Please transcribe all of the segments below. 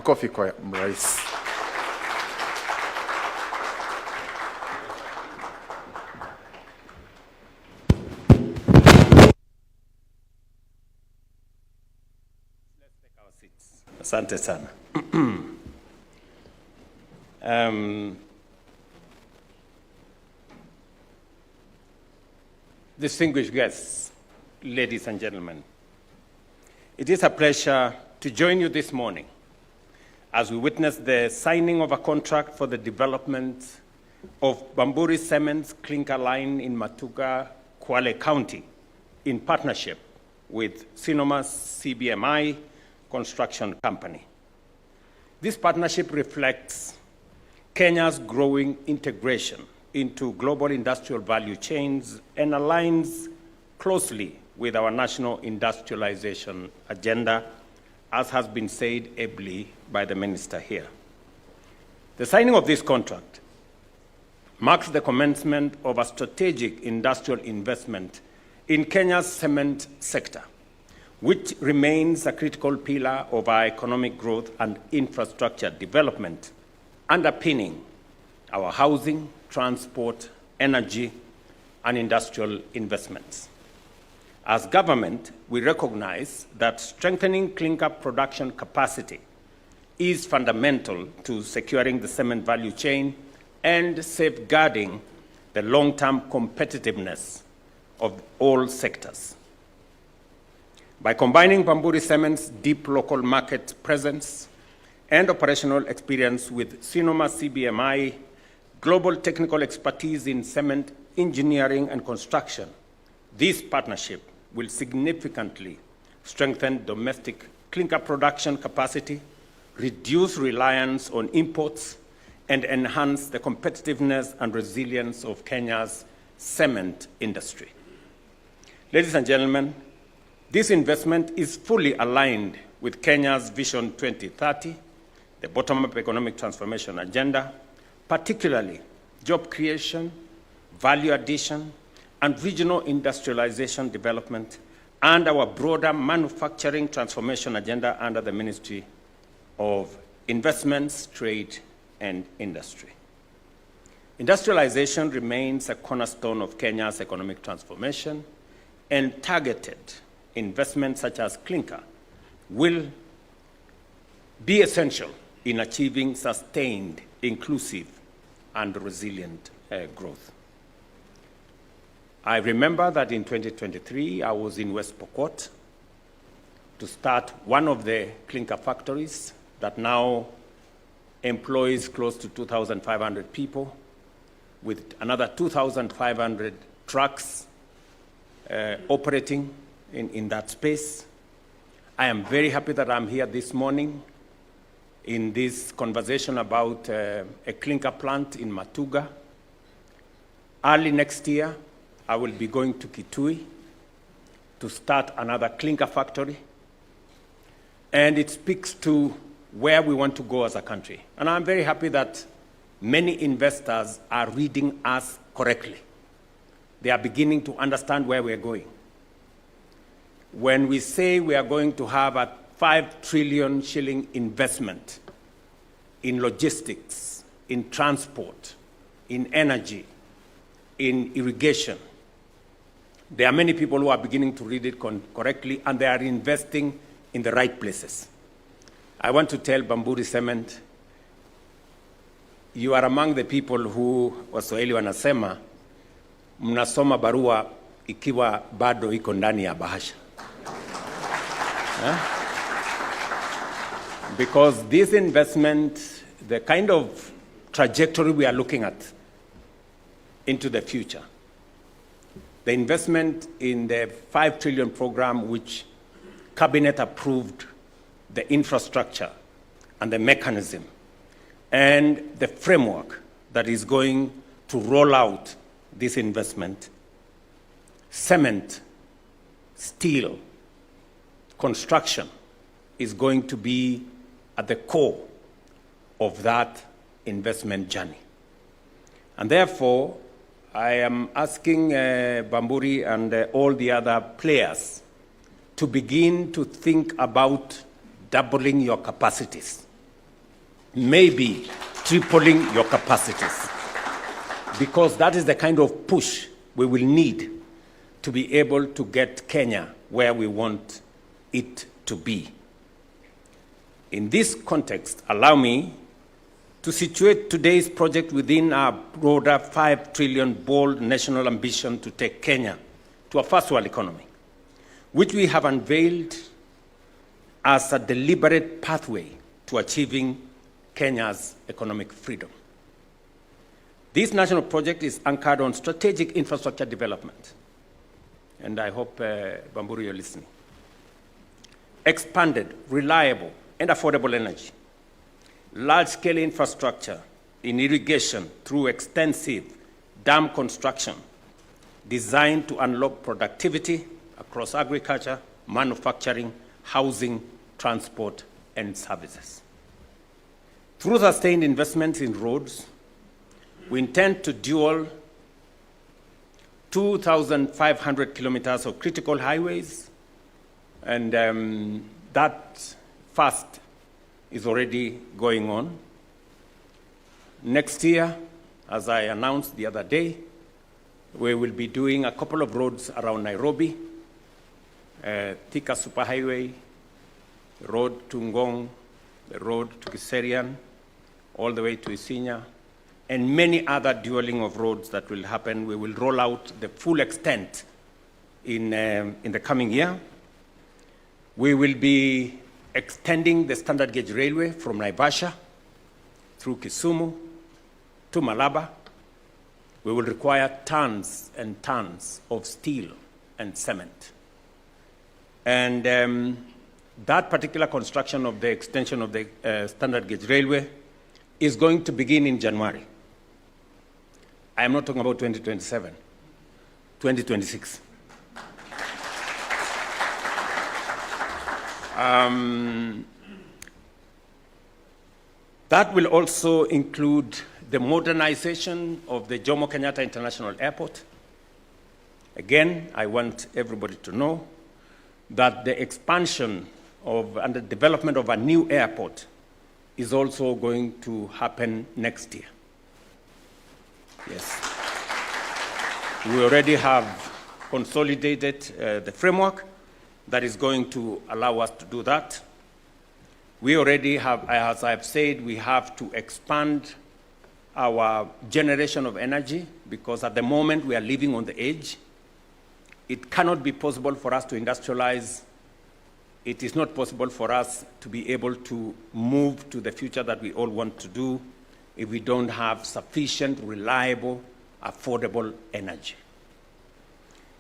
Makofi kwa Rais. Asante sana. Distinguished guests, ladies and gentlemen, it is a pleasure to join you this morning as we witness the signing of a contract for the development of Bamburi Cement's clinker line in Matuga, Kwale County, in partnership with Sinoma's CBMI construction company. This partnership reflects Kenya's growing integration into global industrial value chains and aligns closely with our national industrialization agenda, as has been said ably by the minister here. The signing of this contract marks the commencement of a strategic industrial investment in Kenya's cement sector, which remains a critical pillar of our economic growth and infrastructure development, underpinning our housing, transport, energy, and industrial investments. As government, we recognize that strengthening clinker production capacity is fundamental to securing the cement value chain and safeguarding the long-term competitiveness of all sectors. By combining Bamburi Cement's deep local market presence and operational experience with Sinoma CBMI, global technical expertise in cement engineering and construction, this partnership will significantly strengthen domestic clinker production capacity, reduce reliance on imports, and enhance the competitiveness and resilience of Kenya's cement industry. Ladies and gentlemen, this investment is fully aligned with Kenya's Vision 2030, the bottom-up economic transformation agenda, particularly job creation, value addition, and regional industrialization development, and our broader manufacturing transformation agenda under the Ministry of Investments, Trade, and Industry. Industrialization remains a cornerstone of Kenya's economic transformation, and targeted investments such as clinker will be essential in achieving sustained, inclusive, and resilient growth. I remember that in 2023, I was in West Pokot to start one of the clinker factories that now employs close to 2,500 people, with another 2,500 trucks operating in that space. I am very happy that I'm here this morning in this conversation about a clinker plant in Matuga. Early next year, I will be going to Kitui to start another clinker factory. And it speaks to where we want to go as a country. And I'm very happy that many investors are reading us correctly. They are beginning to understand where we're going. When we say we are going to have a 5 trillion shilling investment in logistics, in transport, in energy, in irrigation, there are many people who are beginning to read it correctly, and they are investing in the right places. I want to tell Bamburi Cement, you are among the people who, Waswahili wanasema, mnasoma barua ikiwa bado iko ndani ya bahasha. Because this investment, the kind of trajectory we are looking at into the future, the investment in the 5 trillion program, which Cabinet approved the infrastructure and the mechanism and the framework that is going to roll out this investment, cement, steel, construction is going to be at the core of that investment journey. And therefore, I am asking Bamburi and all the other players to begin to think about doubling your capacities maybe tripling your capacities, because that is the kind of push we will need to be able to get Kenya where we want it to be. In this context, allow me to situate today's project within our broader 5 trillion bold national ambition to take Kenya to a first world economy, which we have unveiled as a deliberate pathway to achieving Kenya's economic freedom. This national project is anchored on strategic infrastructure development, and I hope, Bamburu, you're listening. Expanded, reliable, and affordable energy, large-scale infrastructure in irrigation through extensive dam construction designed to unlock productivity across agriculture, manufacturing, housing, transport, and services. Through sustained investments in roads, we intend to dual 2,500 kilometers of critical highways, and that first is already going on. Next year, as I announced the other day, we will be doing a couple of roads around Nairobi, Thika Superhighway, the road to Ngong, the road to Kiserian, all the way to Isinya, and many other dualing of roads that will happen. We will roll out the full extent in the coming year. We will be extending the standard gauge railway from Naivasha through Kisumu to Malaba. We will require tons and tons of steel and cement. And that particular construction of the extension of the standard gauge railway is going to begin in January. I am not talking about 2027, 2026. That will also include the modernization of the Jomo Kenyatta International Airport. Again, I want everybody to know that the expansion of and the development of a new airport is also going to happen next year. Yes. We already have consolidated the framework that is going to allow us to do that. We already have, as I've said, we have to expand our generation of energy, because at the moment we are living on the edge. It cannot be possible for us to industrialize. It is not possible for us to be able to move to the future that we all want to do if we don't have sufficient, reliable, affordable energy.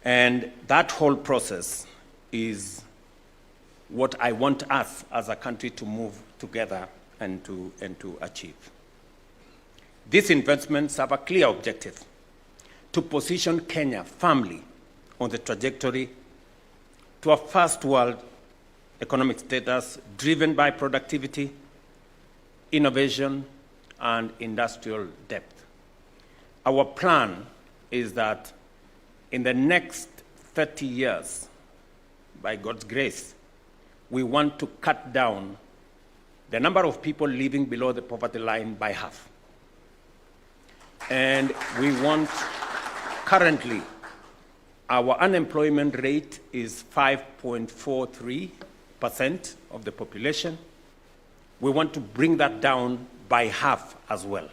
And that whole process is what I want us as a country to move together and to achieve. These investments have a clear objective: to position Kenya firmly on the trajectory to a first world economic status driven by productivity, innovation, and industrial depth. Our plan is that in the next 30 years, by God's grace, we want to cut down the number of people living below the poverty line by half. And we want, currently, our unemployment rate is 5.43% of the population. We want to bring that down by half as well.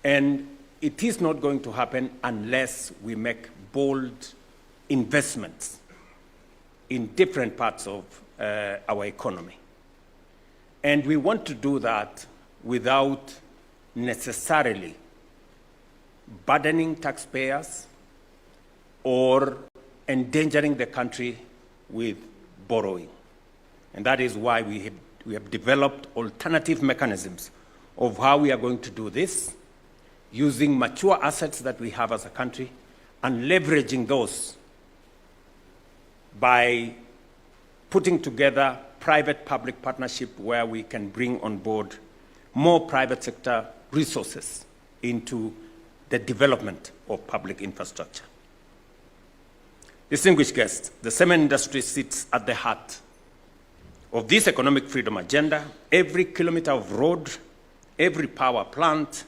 And it is not going to happen unless we make bold investments in different parts of our economy. And we want to do that without necessarily burdening taxpayers or endangering the country with borrowing. And that is why we have developed alternative mechanisms of how we are going to do this, using mature assets that we have as a country and leveraging those by putting together private-public partnership where we can bring on board more private sector resources into the development of public infrastructure. Distinguished guests, the cement industry sits at the heart of this economic freedom agenda, every kilometer of road, every power plant,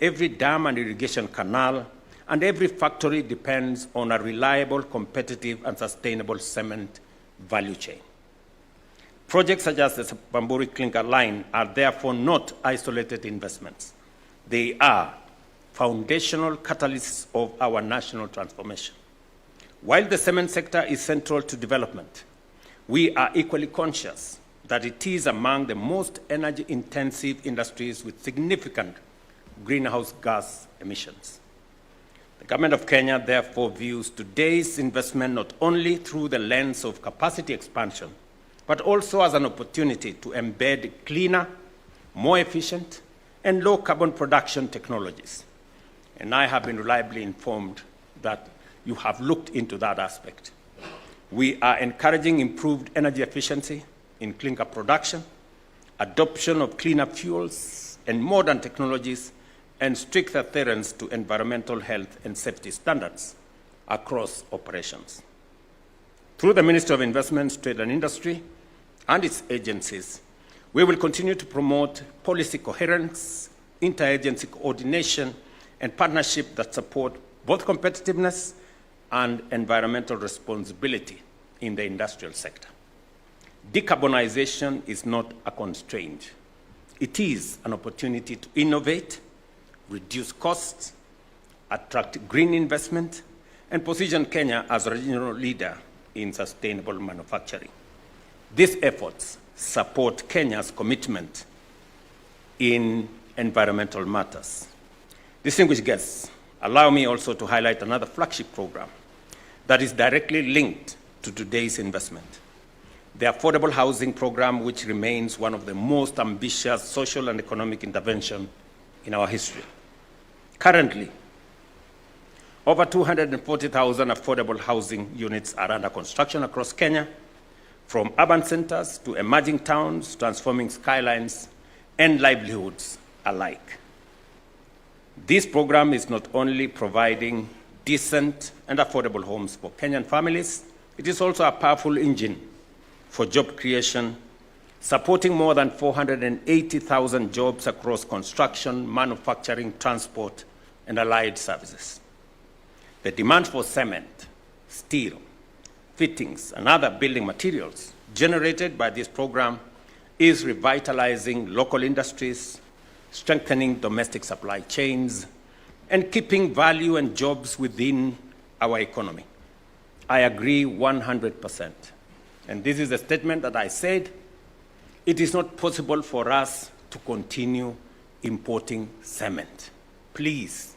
every dam and irrigation canal, and every factory depends on a reliable, competitive, and sustainable cement value chain. Projects such as the Bamburi Clinker line are therefore not isolated investments. They are foundational catalysts of our national transformation. While the cement sector is central to development, we are equally conscious that it is among the most energy-intensive industries with significant greenhouse gas emissions. The Government of Kenya therefore views today's investment not only through the lens of capacity expansion, but also as an opportunity to embed cleaner, more efficient, and low-carbon production technologies. And I have been reliably informed that you have looked into that aspect. We are encouraging improved energy efficiency in clinker production, adoption of cleaner fuels and modern technologies, and strict adherence to environmental health and safety standards across operations. Through the Ministry of Investments, Trade and Industry and its agencies, we will continue to promote policy coherence, interagency coordination, and partnership that support both competitiveness and environmental responsibility in the industrial sector. Decarbonization is not a constraint. It is an opportunity to innovate, reduce costs, attract green investment, and position Kenya as a regional leader in sustainable manufacturing. These efforts support Kenya's commitment in environmental matters. Distinguished guests, allow me also to highlight another flagship program that is directly linked to today's investment. The Affordable Housing Program, which remains one of the most ambitious social and economic interventions in our history. Currently, over 240,000 affordable housing units are under construction across Kenya, from urban centers to emerging towns, transforming skylines and livelihoods alike. This program is not only providing decent and affordable homes for Kenyan families, it is also a powerful engine for job creation, supporting more than 480,000 jobs across construction, manufacturing, transport, and allied services. The demand for cement, steel, fittings, and other building materials generated by this program is revitalizing local industries, strengthening domestic supply chains, and keeping value and jobs within our economy. I agree 100%. And this is a statement that I said. It is not possible for us to continue importing cement. Please,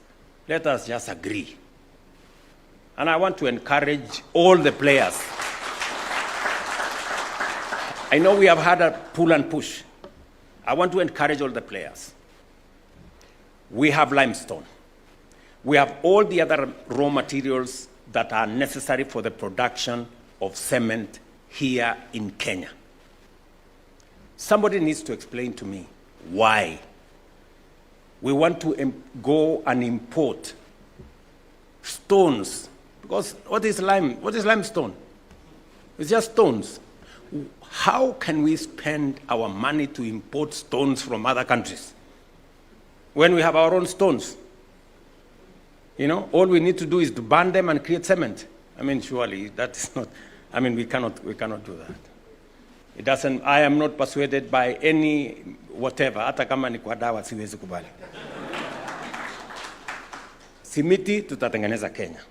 let us just agree. And I want to encourage all the players. I know we have had a pull and push. I want to encourage all the players. We have limestone. We have all the other raw materials that are necessary for the production of cement here in Kenya. Somebody needs to explain to me why we want to go and import stones. Because what is limestone? It's just stones. How can we spend our money to import stones from other countries when we have our own stones? You know, all we need to do is to burn them and create cement. I mean, surely that is not, I mean, we cannot do that. It doesn't, I am not persuaded by any whatever, hata kama ni kwa dawa siwezi kubali. Simiti tutatengeneza Kenya.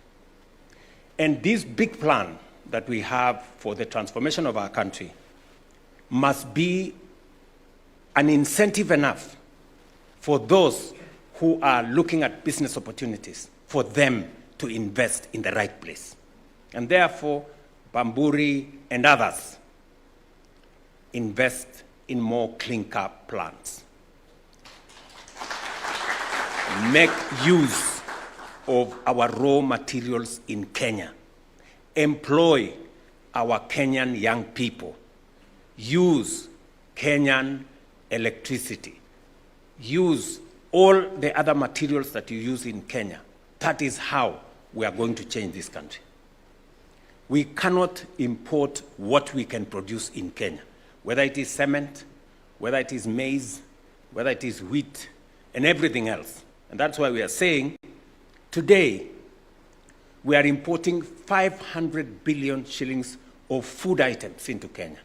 And this big plan that we have for the transformation of our country must be an incentive enough for those who are looking at business opportunities, for them to invest in the right place. And therefore, Bamburi and others invest in more clinker plants. Make use of our raw materials in Kenya. Employ our Kenyan young people. Use Kenyan electricity. Use all the other materials that you use in Kenya. That is how we are going to change this country. We cannot import what we can produce in Kenya. whether it is cement, whether it is maize, whether it is wheat, and everything else. And that's why we are saying today we are importing 500 billion shillings of food items into Kenya.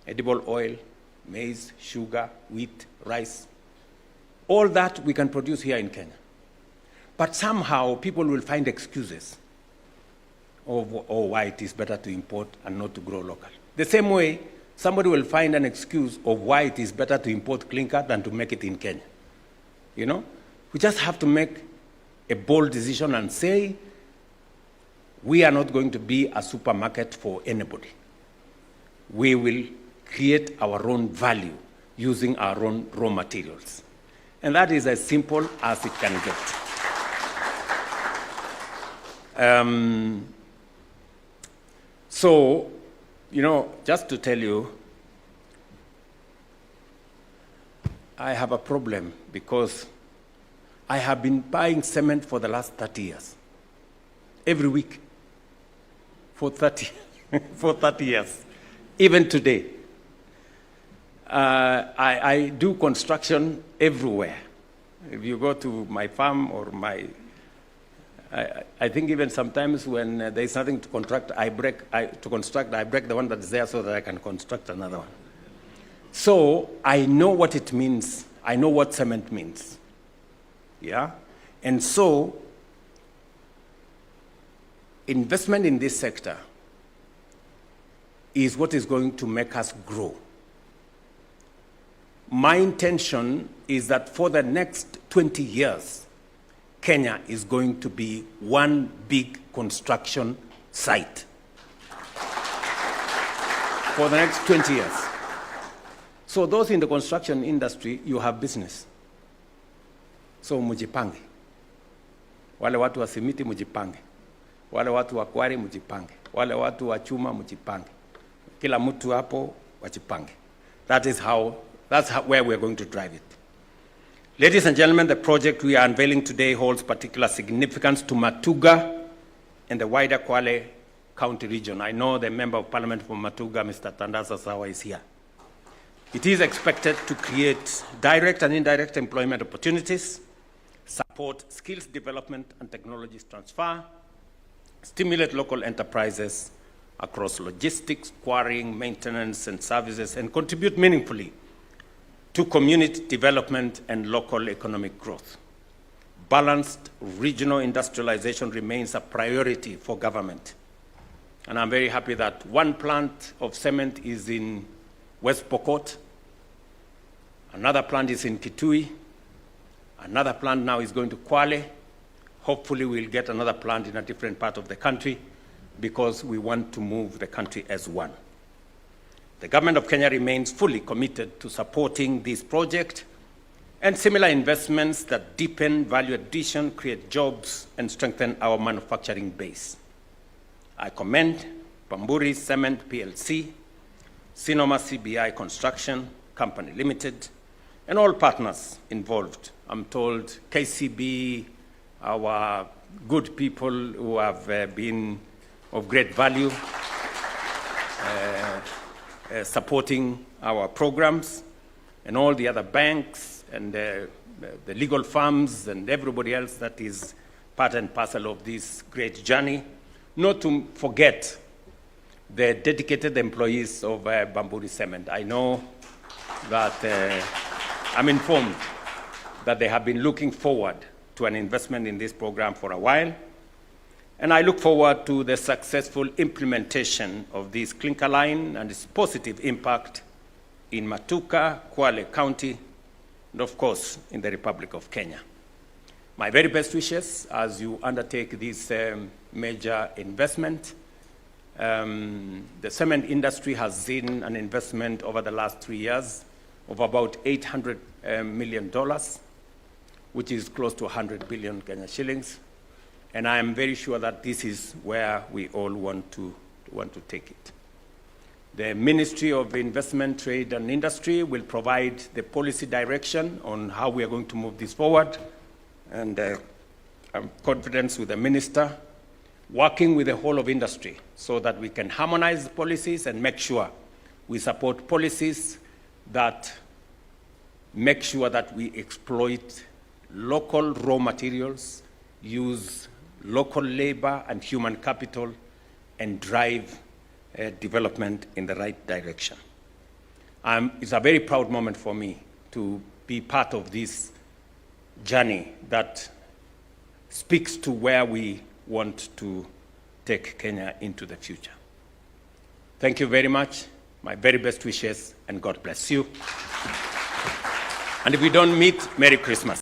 Edible oil, maize, sugar, wheat, rice. All that we can produce here in Kenya. But somehow people will find excuses of why it is better to import and not to grow local. The same way, somebody will find an excuse of why it is better to import clinker than to make it in Kenya. You know? We just have to make a bold decision and say, we are not going to be a supermarket for anybody. We will create our own value using our own raw materials. And that is as simple as it can get. So, you know, just to tell you, I have a problem because I have been buying cement for the last 30 years. Every week. For 30 years. Even today. I do construction everywhere. If you go to my farm or I think even sometimes when there is nothing to construct, I break the one that is there so that I can construct another one. So I know what it means. I know what cement means. Yeah? And so investment in this sector is what is going to make us grow. My intention is that for the next 20 years, Kenya is going to be one big construction site. For the next 20 years. So those in the construction industry, you have business. So mujipange. Wale watu wa simiti mujipange. Wale watu wa kwari mujipange. Wale watu wa chuma mujipange. Kila mtu hapo wajipange. That's where we're going to drive it. Ladies and gentlemen, the project we are unveiling today holds particular significance to Matuga and the wider Kwale County region. I know the Member of Parliament from Matuga, Mr. Tandasa Sawa, is here. It is expected to create direct and indirect employment opportunities, support skills development and technologies transfer, stimulate local enterprises across logistics, quarrying, maintenance, and services, and contribute meaningfully to community development and local economic growth. Balanced regional industrialization remains a priority for government. And I'm very happy that one plant of cement is in West Pokot, another plant is in Kitui, another plant now is going to Kwale. Hopefully we'll get another plant in a different part of the country because we want to move the country as one. The government of Kenya remains fully committed to supporting this project and similar investments that deepen value addition, create jobs, and strengthen our manufacturing base. I commend Bamburi Cement PLC, Sinoma CBI Construction Company Limited, and all partners involved. I'm told KCB, our good people who have been of great value, supporting our programs, and all the other banks and the legal firms and everybody else that is part and parcel of this great journey. Not to forget the dedicated employees of Bamburi Cement. I know that I'm informed that they have been looking forward to an investment in this program for a while. And I look forward to the successful implementation of this clinker line and its positive impact in Matuga, Kwale County, and of course, in the Republic of Kenya. My very best wishes as you undertake this major investment. The cement industry has seen an investment over the last 3 years of about $800 million, which is close to 100 billion Kenya shillings. And I am very sure that this is where we all want to take it. The Ministry of Investment, Trade and Industry will provide the policy direction on how we are going to move this forward. And I'm confident with the Minister, working with the whole of industry so that we can harmonize the policies and make sure We support policies that make sure that we exploit local raw materials, use local labor and human capital, and drive development in the right direction. It's a very proud moment for me to be part of this journey that speaks to where we want to take Kenya into the future. Thank you very much. My very best wishes, and God bless you. And if we don't meet, Merry Christmas.